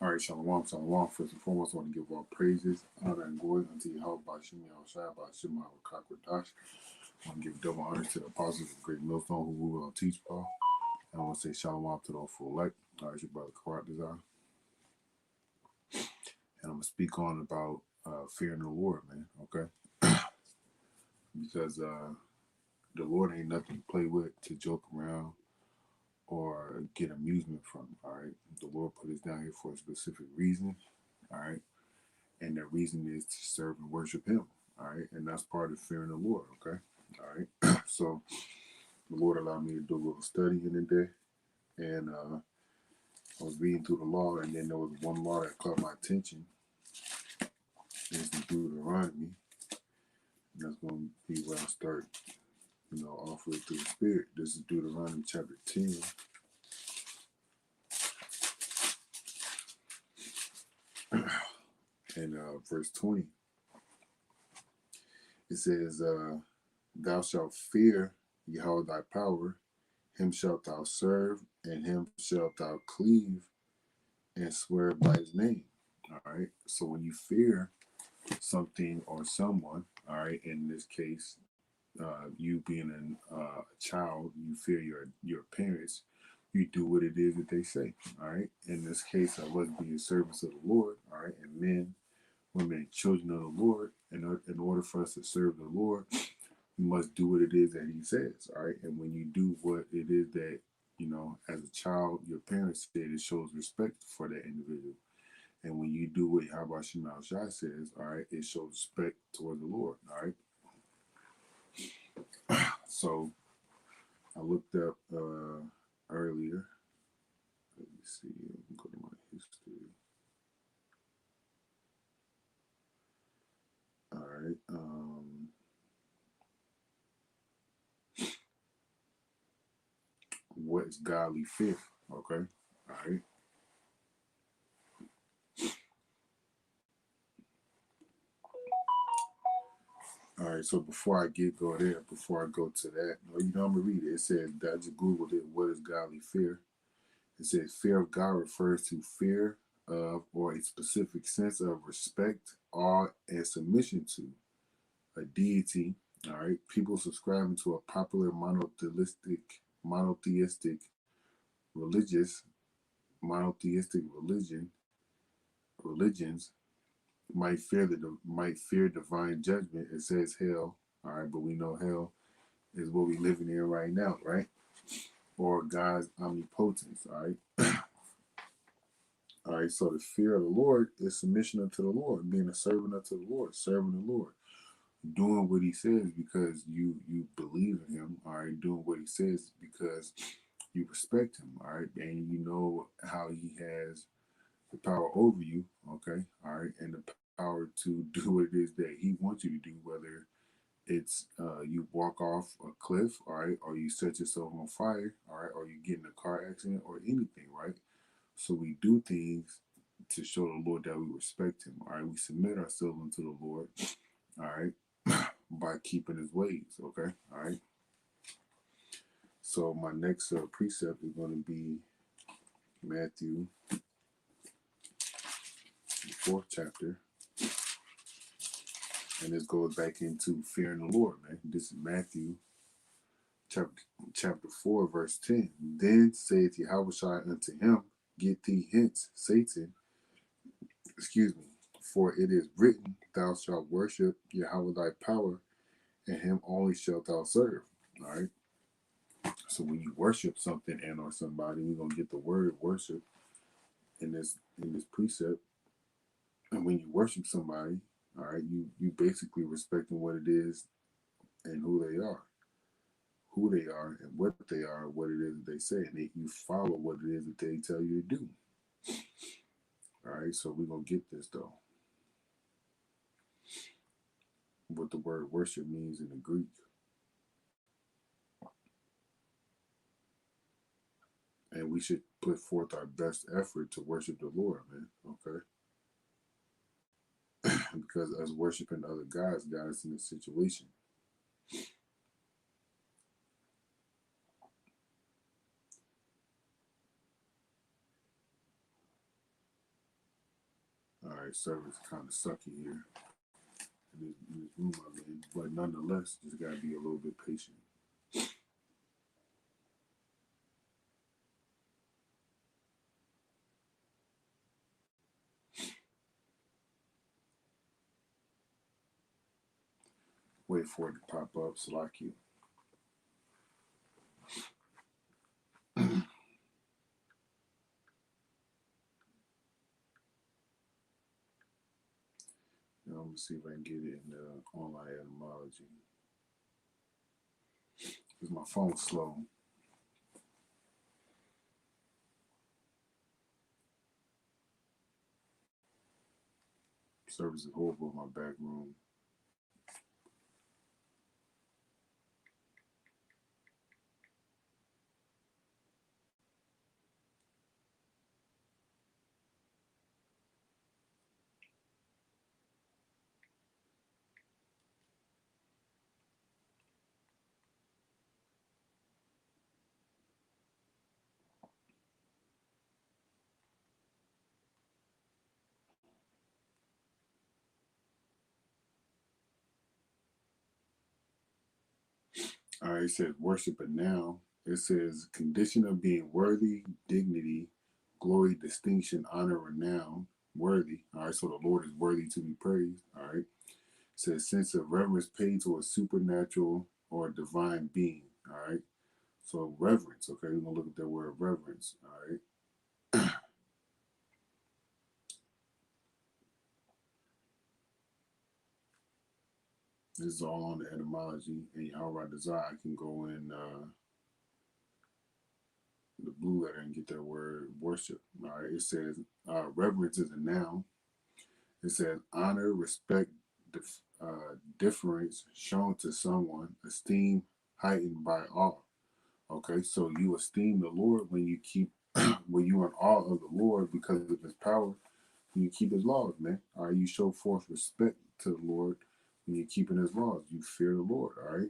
All right, shalom, shalom. First and foremost, I want to give all praises, honor, and glory unto Yahweh by Shemi Shai, by Shema Kakwadash. I want to give double honor to the apostles of Great Millstone who we will teach Paul. And I want to say shalom to those full elect. All right, your brother Karat Design. And I'm going to speak on about fearing the Lord, man, okay? Because the Lord ain't nothing to play with, to joke around, or get amusement from, all right? The Lord put us down here for a specific reason, all right? And the reason is to serve and worship Him, all right? And that's part of fearing the Lord, okay? All right? So the Lord allowed me to do a little study in the day, and I was reading through the law, and then there was one law that caught my attention. It's in Deuteronomy. And that's going to be where I start, off with through the Spirit. This is Deuteronomy chapter 10. And verse 20, it says, thou shalt fear Yahweh thy power, him shalt thou serve, and him shalt thou cleave, and swear by his name. All right. So when you fear something or someone, all right, in this case, you being a child, you fear your parents, you do what it is that they say. All right. In this case, I was being servants of the Lord. All right. And men, women, and children of the Lord. In order for us to serve the Lord, you must do what it is that He says. All right. And when you do what it is that, as a child, your parents said, it shows respect for that individual. And when you do what Yahweh Shema Shai says, all right, it shows respect toward the Lord. All right. So I looked up earlier. Let me see. Let me go to my history. All right. What is godly fear? Okay. All right. All right. So before I go to that, I'm gonna read it. It says, I just googled it. What is godly fear? It says fear of God refers to fear of or a specific sense of respect, awe, and submission to a deity. All right. People subscribing to a popular monotheistic religious monotheistic religions might fear divine judgment. It says hell. All right, but we know hell is what we living in right now, right? Or God's omnipotence. All right. All right. So the fear of the Lord is submission unto the Lord, being a servant unto the Lord, serving the Lord, doing what He says because you believe in Him. All right, doing what He says because you respect Him. All right, and you know how He has the power over you, okay, all right, and the power to do what it is that He wants you to do, whether it's you walk off a cliff, all right, or you set yourself on fire, all right, or you get in a car accident or anything, right? So we do things to show the Lord that we respect Him, all right? We submit ourselves unto the Lord, all right, by keeping His ways, okay, all right? So my next precept is going to be Matthew, the 4th chapter. And this goes back into fearing the Lord, man. This is Matthew chapter 4, verse 10. Then saith Yahweh unto him, get thee hence, Satan, excuse me, for it is written, thou shalt worship Yahweh thy power, and him only shalt thou serve. All right. So when you worship something and or somebody, we're gonna get the word worship in this precept. And when you worship somebody, all right, you basically respecting what it is and who they are and what they are, what it is that they say, and you follow what it is that they tell you to do. All right, so we're gonna get this though. What the word worship means in the Greek. And we should put forth our best effort to worship the Lord, man. Okay. Because us worshiping other gods got us in a situation. All right, service kind of sucky here in this room I'm in, but nonetheless, just gotta be a little bit patient. Wait for it to pop up, Salaki. Let me see if I can get it in the online etymology. Because my phone's slow. Service is horrible in my back room. All right, it says worship a noun. It says condition of being worthy, dignity, glory, distinction, honor, renown, worthy. All right, so the Lord is worthy to be praised. All right. It says sense of reverence paid to a supernatural or divine being. All right. So reverence. Okay, we're gonna look at that word reverence. All right. This is all on the etymology and how I desire. I can go in the blue letter and get that word worship. All right. It says reverence is a noun. It says honor, respect, deference shown to someone, esteem heightened by awe. Okay, so you esteem the Lord when you keep when you are in awe of the Lord because of His power. When you keep His laws, man. All right, you show forth respect to the Lord when you're keeping His laws. You fear the Lord. All right.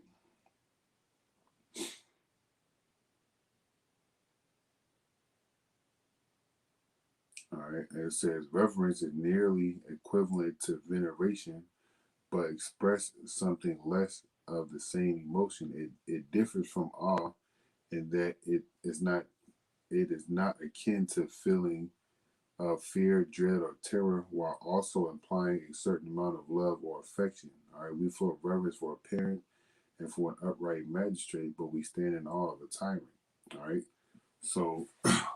All right. And it says reverence is nearly equivalent to veneration, but express something less of the same emotion. It differs from awe in that it is not akin to feeling of fear, dread, or terror, while also implying a certain amount of love or affection. All right, we feel reverence for a parent and for an upright magistrate, but we stand in awe of a tyrant. All right, so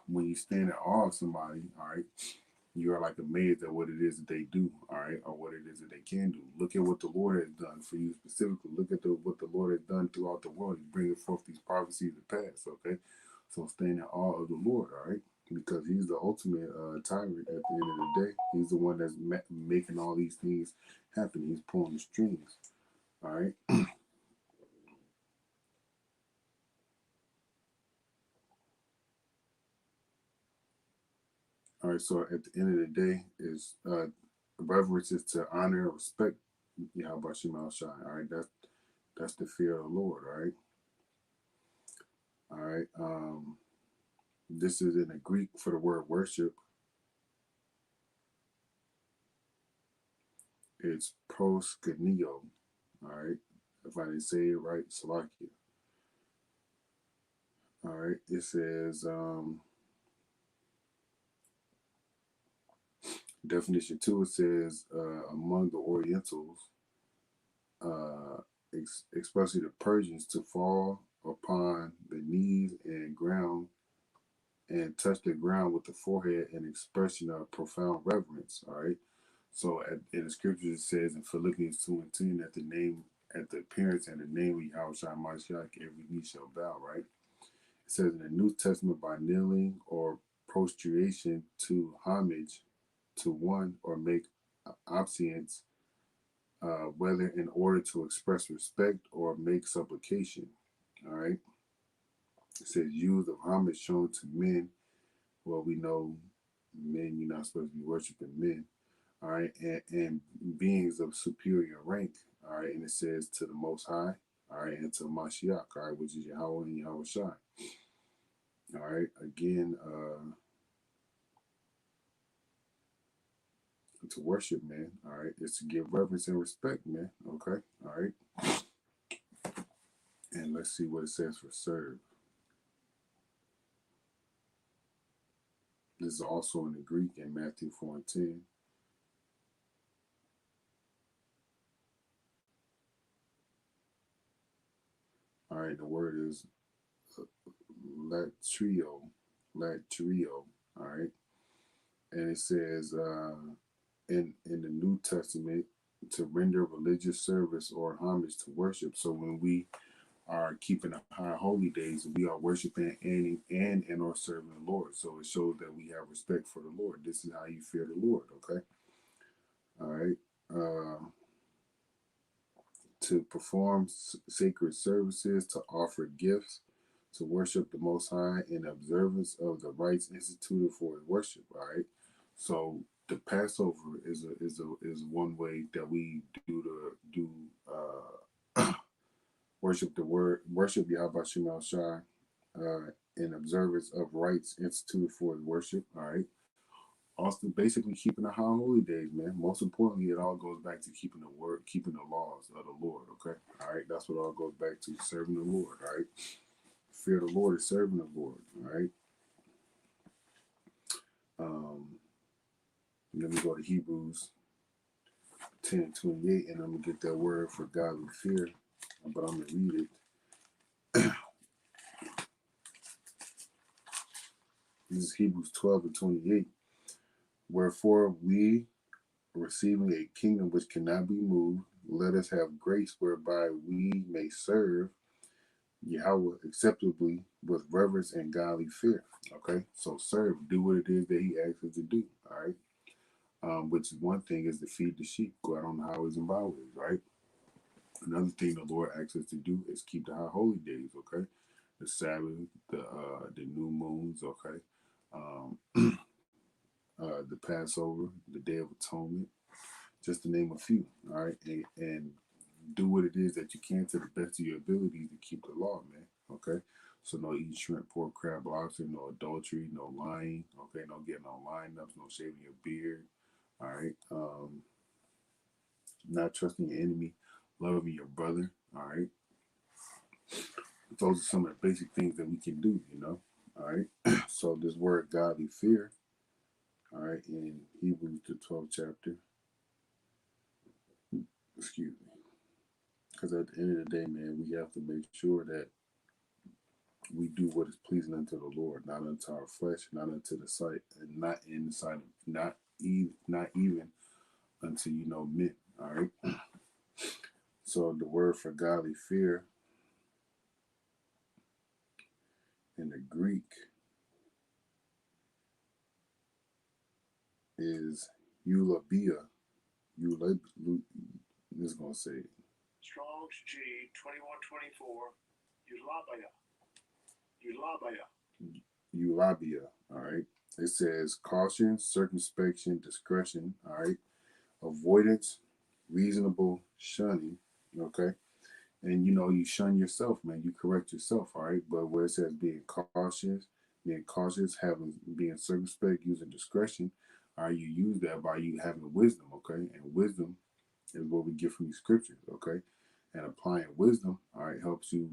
when you stand in awe of somebody, all right, you are like amazed at what it is that they do, all right, or what it is that they can do. Look at what the Lord has done for you specifically. Look at what the Lord has done throughout the world. He's bringing forth these prophecies to pass, okay? So stand in awe of the Lord, all right? Because He's the ultimate tyrant at the end of the day. He's the one that's making all these things happen. He's pulling the strings, all right? All right, so at the end of the day, is reverence is to honor and respect Yahweh Shema Shai. All right, that's the fear of the Lord. All right, all right. This is in the Greek for the word worship. It's proskuneo. All right, if I didn't say it right, Salakia. All right, it says definition two. It says among the Orientals, especially the Persians, to fall upon the knees and ground and touch the ground with the forehead, an expression of profound reverence. All right. So in the scriptures it says in Philippians 2:10 that the name, at the appearance and the name of Yahweh Shai Mashiach, every knee shall bow, right? It says in the New Testament by kneeling or prostration to homage to one or make obeisance, whether in order to express respect or make supplication. All right. It says use of homage shown to men. Well, we know men, you're not supposed to be worshiping men. All right. And beings of superior rank. All right. And it says to the Most High. All right. And to Mashiach. All right. Which is Yahweh and Yahweh Shai. All right. Again, to worship, man. All right, is to give reverence and respect, man. Okay, all right. And let's see what it says for serve. This is also in the Greek in Matthew 4:10. All right, the word is latrio, latrio. All right, and it says in the New Testament to render religious service or homage to worship. So when we are keeping the high holy days, we are worshiping and or serving the Lord. So it shows that we have respect for the Lord. This is how you fear the Lord. Okay, all right. To perform sacred services, to offer gifts, to worship the Most High in observance of the rites instituted for worship. All right. So the Passover is one way that we worship the word worship Yahweh Shem Shai in observance of rites instituted for worship. All right. Also, basically keeping the high holy days, man. Most importantly, it all goes back to keeping the word, keeping the laws of the Lord. Okay, all right. That's what it all goes back to, serving the Lord. All right. Fear the Lord is serving the Lord. All right. Um, Let me go to Hebrews 10:28, and I'm gonna get that word for godly fear, but I'm gonna read it. This is Hebrews 12:28. Wherefore we, receiving a kingdom which cannot be moved, let us have grace whereby we may serve Yahweh acceptably with reverence and godly fear. Okay, so serve, do what it is that He asks us to do. All right, which is one thing is to feed the sheep, go out on the highways and byways. Right. Another thing the Lord asks us to do is keep the high holy days. Okay, the Sabbath, the new moons. Okay, um, the Passover, the Day of Atonement, just to name a few. All right, and do what it is that you can to the best of your ability to keep the law, man. Okay. So no eating shrimp, pork, crab, lobster, no adultery, no lying. Okay, no getting on lineups, no shaving your beard. All right. Not trusting your enemy, loving your brother. All right. Those are some of the basic things that we can do, you know. All right. So this word godly fear, all right, in Hebrews the 12th chapter. Excuse me. Because at the end of the day, man, we have to make sure that we do what is pleasing unto the Lord, not unto our flesh, not unto the sight, and not in the sight of not even unto men. All right. So the word for godly fear in the Greek is eulabia. This is gonna say it. Strong's G 2124 eulabia. Eulabia. All right. It says caution, circumspection, discretion. All right. Avoidance, reasonable shunning. Okay. And you shun yourself, man. You correct yourself, all right. But where it says being cautious, being circumspect, using discretion, all right, you use that by you having wisdom, okay. And wisdom is what we get from these scriptures, okay. And applying wisdom, all right, helps you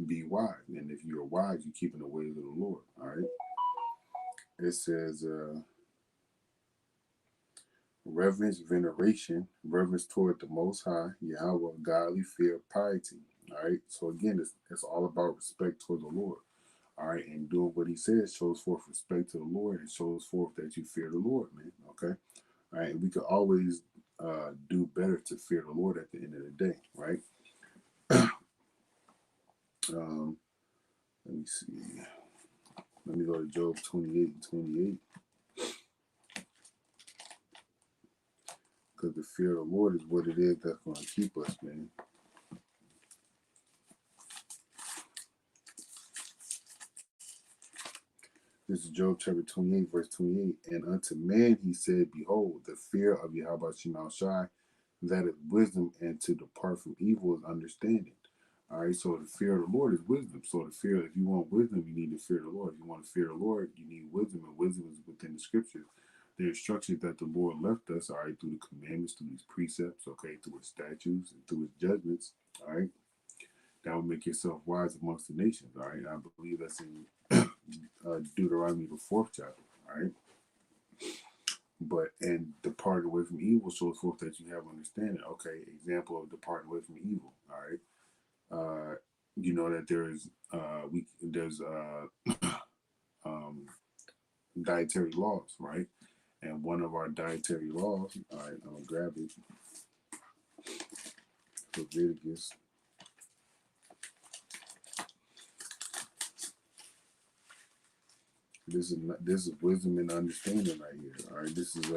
be wise. And if you're wise, you're keeping the ways of the Lord, all right. It says reverence, veneration, reverence toward the Most High, Yahweh, godly fear, piety. All right. So again, it's all about respect toward the Lord. All right, and doing what He says shows forth respect to the Lord and shows forth that you fear the Lord, man. Okay. All right, and we could always do better to fear the Lord at the end of the day, right? um, Let me see. Let me go to Job 28:28. Because the fear of the Lord is what it is that's going to keep us, man. This is Job chapter 28, verse 28. And unto man he said, behold, the fear of Yahweh Shemel Shai, that is wisdom, and to depart from evil is understanding. All right, so the fear of the Lord is wisdom. So the fear, if you want wisdom, you need to fear the Lord. If you want to fear the Lord, you need wisdom, and wisdom is within the scriptures the instructions that the Lord left us, all right, through the commandments, through his precepts, okay, through his statutes, and through his judgments, all right, that will make yourself wise amongst the nations, all right. I believe that's in Deuteronomy, the 4th chapter, all right. But, and depart away from evil shows forth that you have understanding. Okay, example of departing away from evil, all right. You know that there's um, dietary laws, right? And one of our dietary laws, all right, I'm gonna grab it, Leviticus. This is wisdom and understanding right here. All right, this is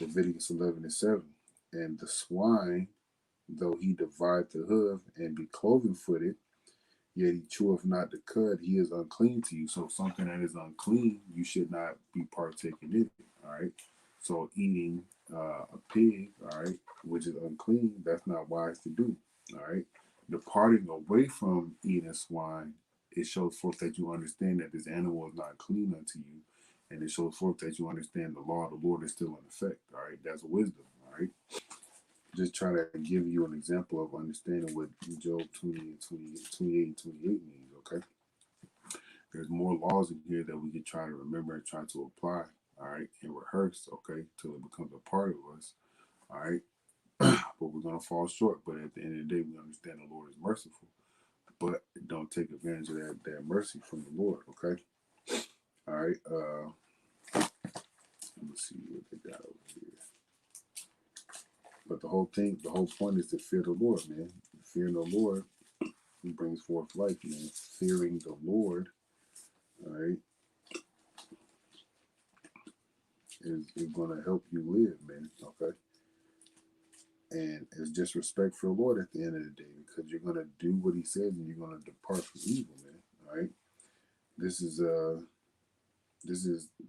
Leviticus 11:7. And the swine, though he divide the hoof and be cloven footed, yet he cheweth not the cud, he is unclean to you. So something that is unclean, you should not be partaking in it. All right. So eating a pig, all right, which is unclean, that's not wise to do. All right. Departing away from eating swine, it shows forth that you understand that this animal is not clean unto you. And it shows forth that you understand the law of the Lord is still in effect. All right. That's wisdom. All right. Just try to give you an example of understanding what Job 20 and 28 and 28 means, okay? There's more laws in here that we can try to remember and try to apply, all right, and rehearse, okay, till it becomes a part of us, all right? But we're going to fall short. But at the end of the day, we understand the Lord is merciful. But don't take advantage of that mercy from the Lord, okay? All right. Let me see what they got over here. But the whole point is to fear the Lord, man. Fearing the Lord brings forth life, man. Fearing the Lord, all right, is going to help you live, man. Okay. And it's just respect for the Lord at the end of the day, because you're going to do what he says and you're going to depart from evil, man. All right. This is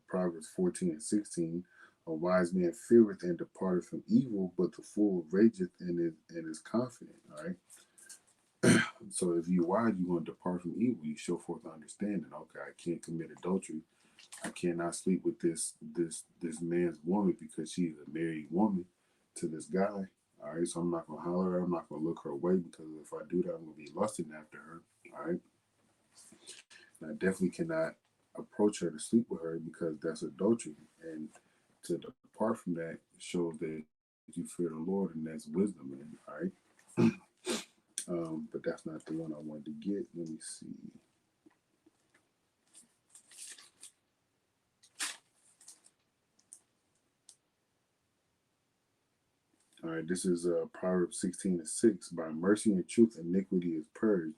Proverbs 14:16. A wise man feareth and departeth from evil, but the fool rageth and is confident. All right. So if you're wise, you're going to depart from evil. You show forth understanding. Okay, I can't commit adultery. I cannot sleep with this man's woman because she's a married woman to this guy. All right, so I'm not gonna holler at her. I'm not gonna look her away, because if I do that, I'm gonna be lusting after her. All right, and I definitely cannot approach her to sleep with her, because that's adultery. And to depart from that shows that you fear the Lord, and that's wisdom, man. All right. But that's not the one I wanted to get. Let me see. All right, this is Proverbs 16:6. By mercy and truth, iniquity is purged,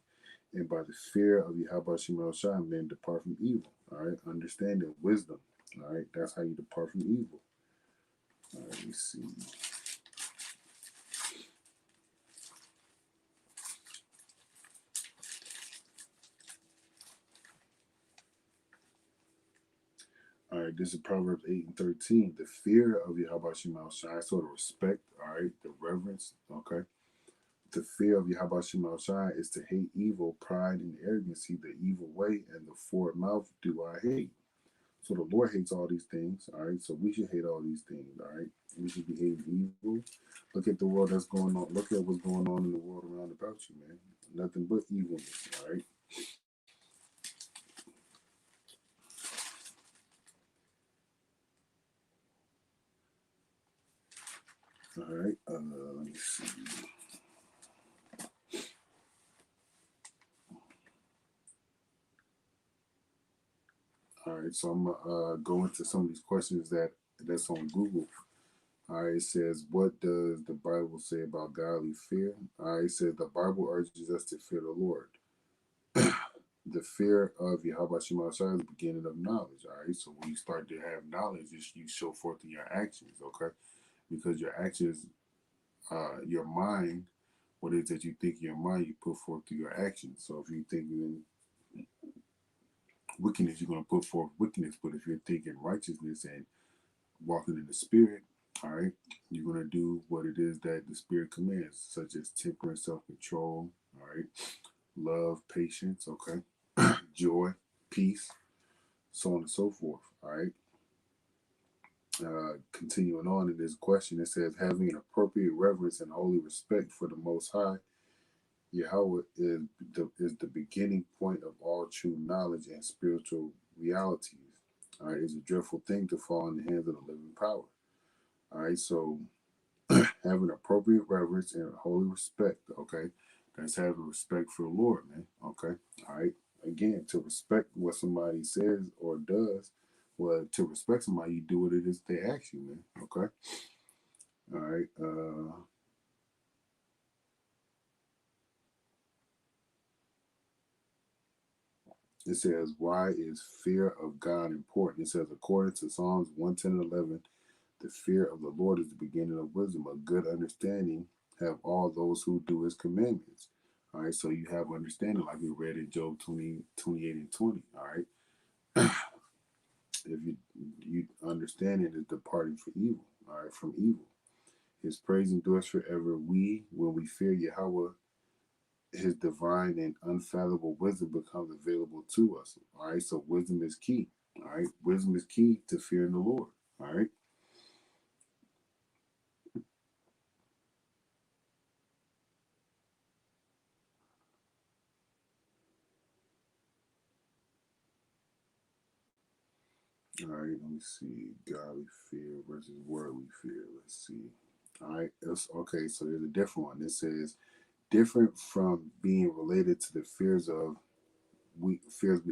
and by the fear of Yahweh Shemel Shai, men depart from evil. All right, understanding, wisdom. All right, that's how you depart from evil. All right, let me see. All right, this is Proverbs 8:13. The fear of Yahweh Shemel Shai, so the respect, all right, the reverence, okay. The fear of Yahweh Shemel Shai is to hate evil, pride, and arrogancy, the evil way, and the forward mouth do I hate. So the Lord hates all these things, all right? So we should hate all these things, all right? We should be hating evil. Look at the world that's going on. Look at what's going on in the world around about you, man. Nothing but evilness, all right? All right, let me see. All right, so I'm gonna go into some of these questions that's on Google. All right, it says, what does the Bible say about godly fear? All right, it says the Bible urges us to fear the Lord. The fear of Yahweh Shema Shai is the beginning of knowledge. All right, so when you start to have knowledge, you show forth in your actions, okay? Because your actions, your mind, what it is that you think in your mind, you put forth through your actions. So if you think in wickedness, you're going to put forth wickedness. But if you're thinking righteousness and walking in the Spirit, all right, you're going to do what it is that the Spirit commands, such as temperance, self-control, all right, love, patience, okay, joy, peace, so on and so forth, all right. Continuing on in this question, it says, having an appropriate reverence and holy respect for the Most High, Yahweh is the beginning point of all true knowledge and spiritual realities. All right, it's a dreadful thing to fall in the hands of the living power. All right, so having appropriate reverence and holy respect, okay, that's having respect for the Lord, man. Okay, all right. Again, to respect what somebody says or does, well, to respect somebody, you do what it is they ask you, man. Okay, all right. It says, why is fear of God important? It says, according to Psalms 110 and 11, the fear of the Lord is the beginning of wisdom. A good understanding have all those who do his commandments. All right, so you have understanding, like we read in Job 28 and 20. All right, if you understanding is departing from evil. All right, from evil. His praise endures forever. When we fear Yahweh, his divine and unfathomable wisdom becomes available to us. All right, so wisdom is key. All right, wisdom is key to fearing the Lord. All right. All right, let me see. Godly fear versus worldly fear. Let's see. All right, okay. So there's a different one. It says different from being related to the fears we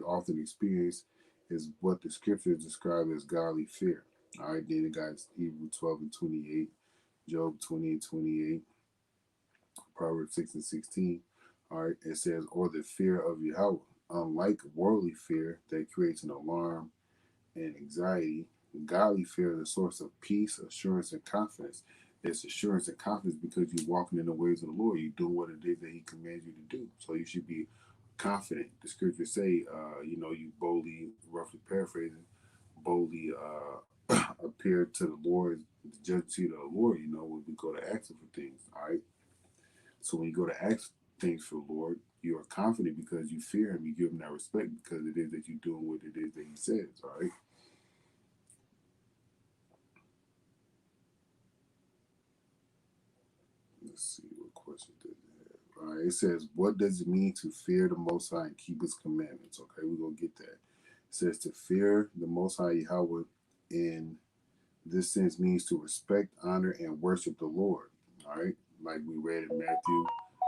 often experience is what the scriptures describe as godly fear. All right, then it got Hebrews 12 and 28, Job 20 and 28, Proverbs 6 and 16. All right, it says, or the fear of Yahweh. Unlike worldly fear that creates an alarm and anxiety, godly fear is a source of peace, assurance, and confidence. It's assurance and confidence because you're walking in the ways of the Lord. You're doing what it is that He commands you to do. So you should be confident. The scriptures say, you boldly, roughly paraphrasing, boldly appear to the Lord, the judge seat of the Lord, when we go to ask Him for things. All right. So when you go to ask things for the Lord, you are confident because you fear Him. You give Him that respect because it is that you're doing what it is that He says. All right. Let's see what question does it have. All right, it says, "What does it mean to fear the Most High and keep His commandments?" Okay, we're gonna get that. It says to fear the Most High Yahweh in this sense means to respect, honor, and worship the Lord. All right, like we read in Matthew,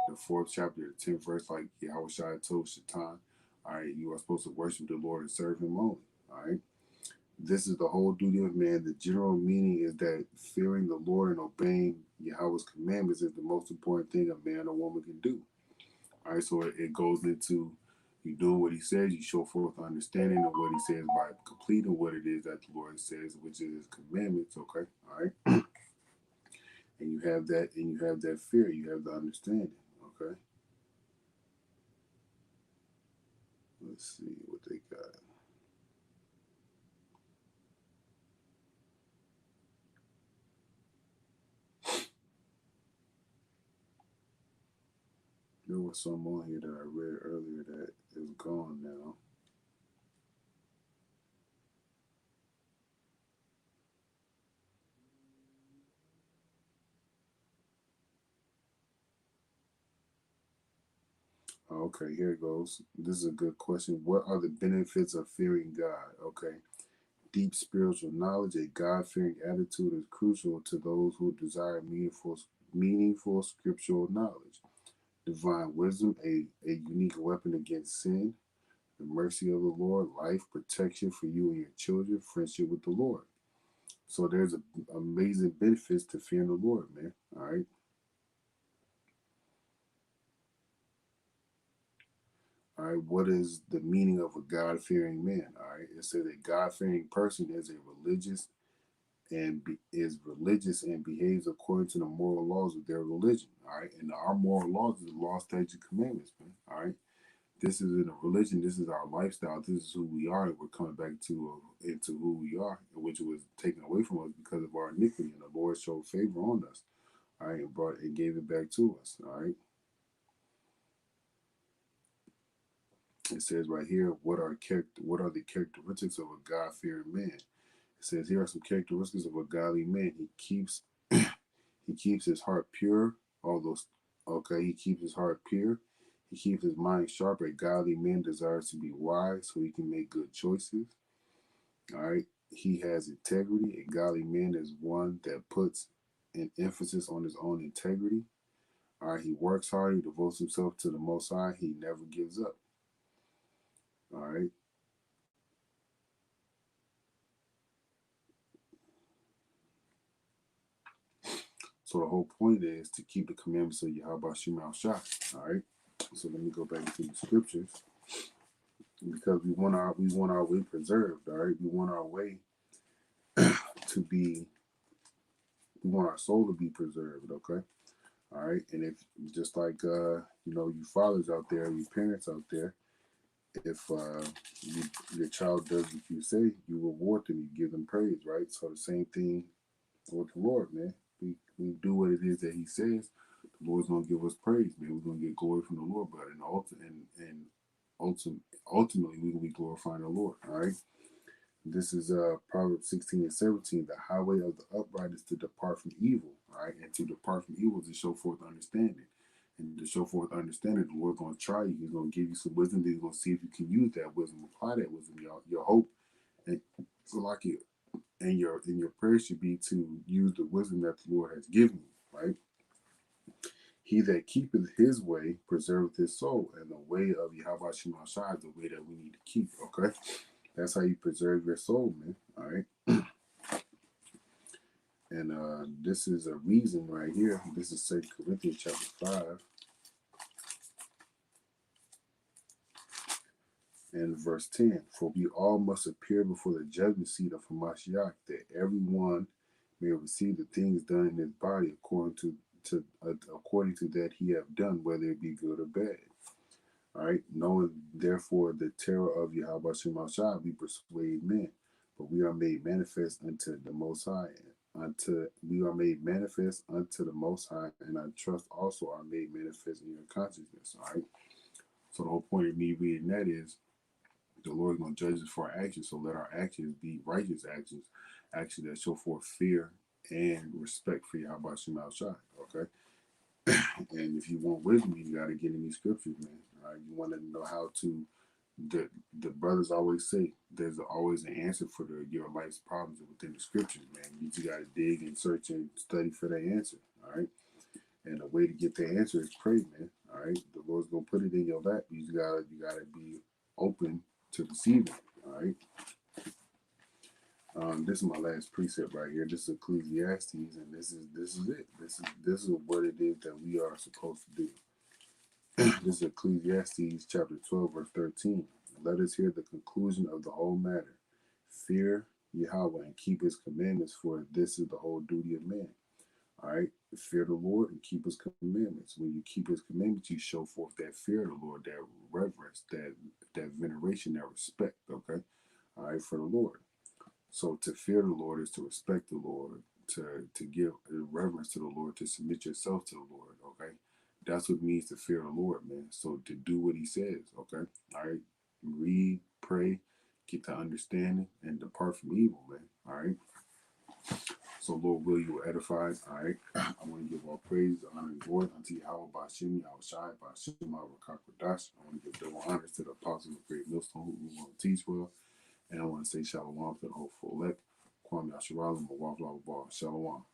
the 4th chapter, the 10th verse, like Yahweh Shai told Shaitan. All right, you are supposed to worship the Lord and serve Him only. All right. This is the whole duty of man. The general meaning is that fearing the Lord and obeying Yahweh's commandments is the most important thing a man or woman can do. All right, so it goes into you doing what He says. You show forth understanding of what He says by completing what it is that the Lord says, which is His commandments. Okay, all right, and you have that fear. You have the understanding. Okay, let's see what they got. There was some on here that I read earlier that is gone now. Okay, here it goes. This is a good question. What are the benefits of fearing God? Okay. Deep spiritual knowledge, a God fearing attitude is crucial to those who desire meaningful scriptural knowledge. Divine wisdom, a unique weapon against sin. The mercy of the Lord, life, protection for you and your children, friendship with the Lord. So there's amazing benefits to fearing the Lord, man. All right. All right, what is the meaning of a God fearing man? All right, it says a God fearing person is religious and behaves according to the moral laws of their religion. All right, and our moral laws is the law, statutes, and commandments, man. All right, this isn't a religion. This is our lifestyle. This is who we are, and we're coming back to into who we are, which was taken away from us because of our iniquity. And the Lord showed favor on us. All right, and brought and gave it back to us. All right. It says right here, what are the characteristics of a God fearing man? It says here are some characteristics of a godly man. He keeps his heart pure. All those okay, he keeps his heart pure. He keeps his mind sharp. A godly man desires to be wise so he can make good choices. All right. He has integrity. A godly man is one that puts an emphasis on his own integrity. All right. He works hard. He devotes himself to the Most High. He never gives up. All right. So the whole point is to keep the commandments of Yahweh Shema Shah. All right. So let me go back to the scriptures because we want our way preserved. All right. We want our way to be. We want our soul to be preserved. Okay. All right. And if just like you fathers out there, you parents out there, if your child does what you say, you reward them, you give them praise, right? So the same thing with the Lord, man. We do what it is that He says. The Lord's gonna give us praise, man. We're gonna get glory from the Lord, but ultimately we're gonna be glorifying the Lord. All right. This is Proverbs 16 and 17. The highway of the upright is to depart from evil, all right? And to depart from evil is to show forth understanding. And to show forth understanding, the Lord's going to try you. He's going to give you some wisdom. He's going to see if you can use that wisdom, apply that wisdom. Your hope and so like it, and your prayer should be to use the wisdom that the Lord has given you, right? He that keepeth his way preserveth his soul, and the way of Yahweh Shema Shai is the way that we need to keep, okay? That's how you preserve your soul, man. All right. And this is a reason right here. This is 2 Corinthians chapter 5 and verse 10. For we all must appear before the judgment seat of Hamashiach, that everyone may receive the things done in his body according to that he have done, whether it be good or bad. All right. Knowing therefore the terror of Yahweh Shema Shai, we persuade men, but we are made manifest unto the Most High. We are made manifest unto the Most High, and I trust also are made manifest in your consciousness. All right. So the whole point of me reading that is the Lord is going to judge us for our actions. So let our actions be righteous actions, actions that show forth fear and respect for Yahweh Shema Shai. Okay. And if you want wisdom, you got to get in these scriptures, man. You want to know how to. The brothers always say there's always an answer for your life's problems within the scriptures, man. You just got to dig and search and study for that answer, all right? And the way to get the answer is pray, man. All right, the Lord's gonna put it in your lap. You gotta be open to receive it. All right. This is my last precept right here. This is Ecclesiastes, and this is it. This is what it is that we are supposed to do. This is Ecclesiastes chapter 12, verse 13. Let us hear the conclusion of the whole matter. Fear Yahweh and keep his commandments, for this is the whole duty of man. All right. Fear the Lord and keep his commandments. When you keep his commandments, you show forth that fear of the Lord, that reverence, that veneration, that respect. Okay. All right, for the Lord. So to fear the Lord is to respect the Lord, to give reverence to the Lord, to submit yourself to the Lord. Okay. That's what it means to fear the Lord, man. So to do what he says, okay? All right. Read, pray, get the understanding, and depart from evil, man. All right. So Lord will, you will edify. All right. I want to give all praise, honor, and glory unto Yahweh Bashim, Yahweh Shai, Bashim, Rakakwadash. I want to give double honors to the apostles of Great Millstone who want to teach well. And I want to say shalom to the hopeful elect. Kwame Yasharalim, Mawaf Bar. Shalom.